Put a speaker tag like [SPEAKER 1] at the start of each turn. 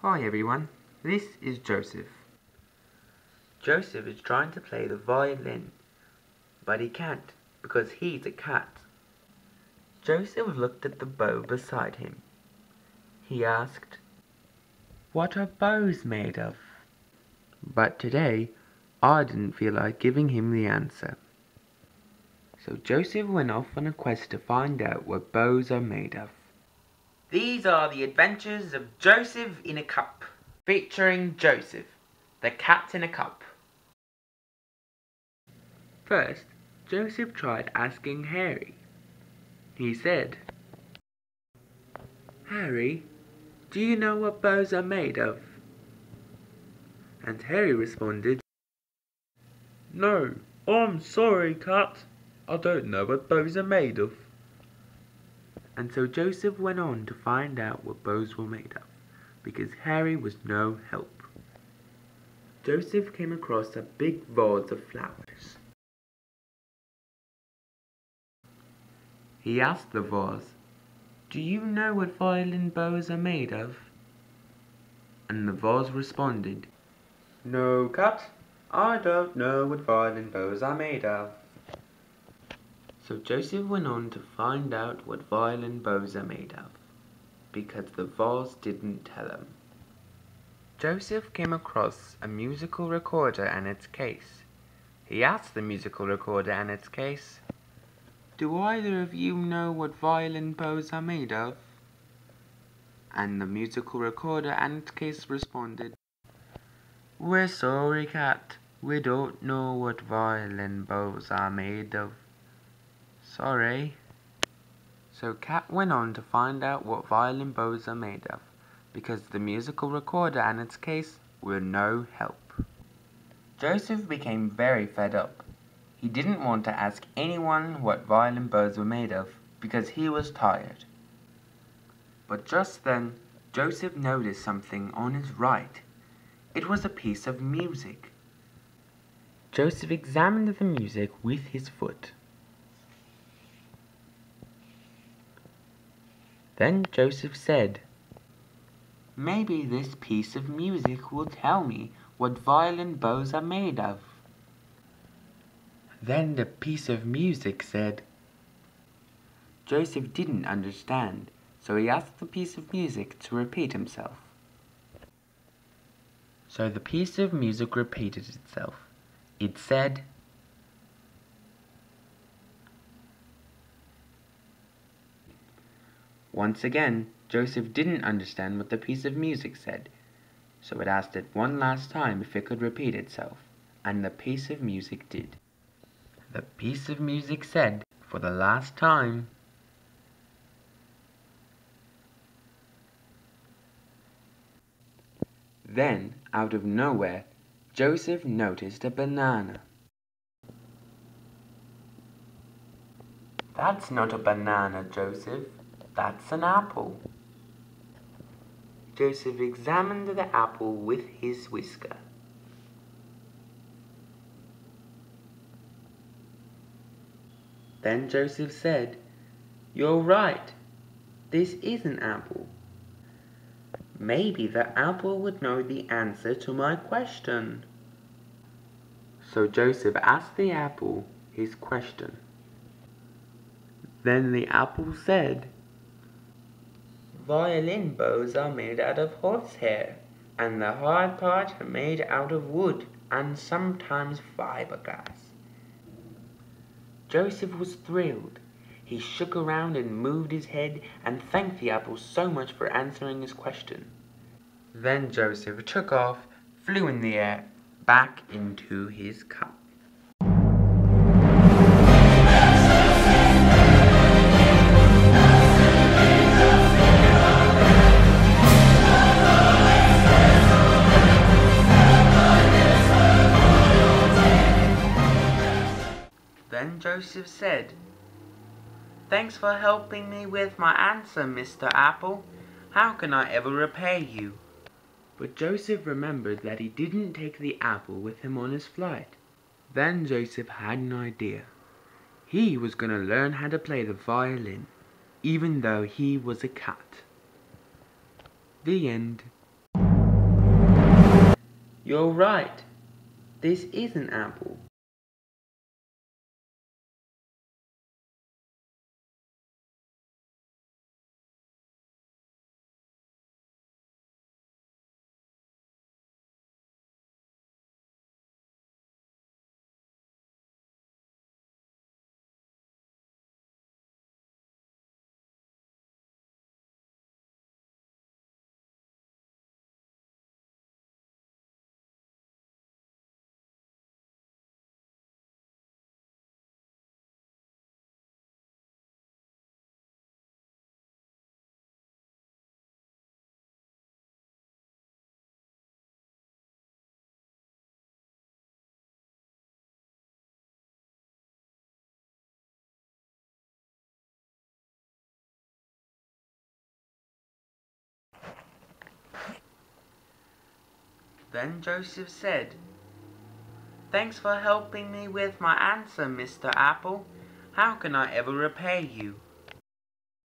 [SPEAKER 1] Hi everyone, this is Joseph. Joseph is trying to play the violin, but he can't because he's a cat. Joseph looked at the bow beside him. He asked, "What are bows made of?" But today, I didn't feel like giving him the answer. So Joseph went off on a quest to find out what bows are made of. These are the adventures of Joseph in a cup, featuring Joseph, the cat in a cup. First, Joseph tried asking Harry. He said, "Harry, do you know what bows are made of?" And Harry responded, "No, I'm sorry, cat. I don't know what bows are made of." And so Joseph went on to find out what bows were made of, because Harry was no help. Joseph came across a big vase of flowers. He asked the vase, "Do you know what violin bows are made of?" And the vase responded, "No, cat, I don't know what violin bows are made of." So Joseph went on to find out what violin bows are made of, because the vase didn't tell him. Joseph came across a musical recorder and its case. He asked the musical recorder and its case, "Do either of you know what violin bows are made of?" And the musical recorder and its case responded, "We're sorry, cat. We don't know what violin bows are made of. Sorry." So Cat went on to find out what violin bows are made of, because the musical recorder and its case were no help. Joseph became very fed up. He didn't want to ask anyone what violin bows were made of, because he was tired. But just then, Joseph noticed something on his right. It was a piece of music. Joseph examined the music with his foot. Then Joseph said, "Maybe this piece of music will tell me what violin bows are made of." Then the piece of music said. Joseph didn't understand, so he asked the piece of music to repeat himself. So the piece of music repeated itself. It said, once again, Joseph didn't understand what the piece of music said, so it asked it one last time if it could repeat itself, and the piece of music did. The piece of music said, for the last time, then, out of nowhere, Joseph noticed a banana. "That's not a banana, Joseph. That's an apple." Joseph examined the apple with his whisker. Then Joseph said, "You're right. This is an apple. Maybe the apple would know the answer to my question." So Joseph asked the apple his question. Then the apple said, "Violin bows are made out of horsehair, and the hard part are made out of wood and sometimes fiberglass." Joseph was thrilled. He shook around and moved his head and thanked the apple so much for answering his question. Then Joseph took off, flew in the air, back into his cup. Then Joseph said, "Thanks for helping me with my answer, Mr. Apple. How can I ever repay you?" But Joseph remembered that he didn't take the apple with him on his flight. Then Joseph had an idea. He was going to learn how to play the violin, even though he was a cat. The end. You're right. This is an apple. Then Joseph said, "Thanks for helping me with my answer, Mr. Apple. How can I ever repay you?"